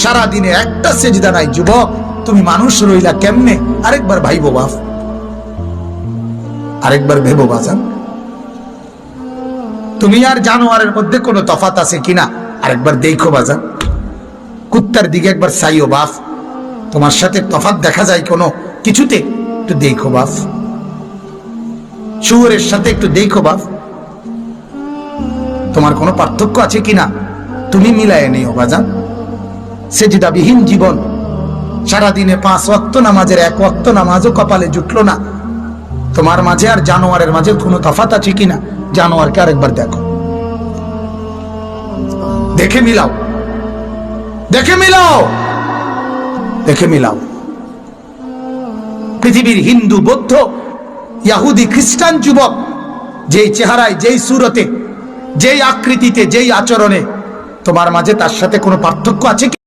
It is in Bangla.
সারা দিনে একটা সেজদা নাই যুবক, তুমি মানুষ রইলা কেমনে? আরেকবার ভাইবো বাপ, আরেকবার ভেবো বাজান, তুমি আর জানোয়ারের মধ্যে কোনো তফাত আছে কিনা আরেকবার দেখো বাজান। কুত্তার দিকে একবার চাইও বাপ, তোমার সাথে তফাত দেখা যায় কোনো কিছুতে? একটু দেখো বাপ। শুয়োরের সাথে একটু দেখো বাপ, তোমার কোনো পার্থক্য আছে কিনা? তুমি মিলায় নিও বাজান। সেজদাবিহীন জীবন, সারাদিনে 5 ওয়াক্ত নামাজের 1 ওয়াক্ত নামাজও কপালে জুটলো না। তোমার মাঝে আর জানোয়ারের মাঝে কোনো তফাৎ আছে কিনা? জানোয়ারকে আরেকবার দেখো, দেখে মিলাও, দেখে মিলাও, দেখে মিলাও। পৃথিবীর হিন্দু, বৌদ্ধ, ইহুদি, খ্রিস্টান যুবক যেই চেহারায়, যেই সুরতে, যেই আকৃতিতে, যেই আচরণে, তোমার মাঝে তার সাথে কোনো পার্থক্য আছে কি?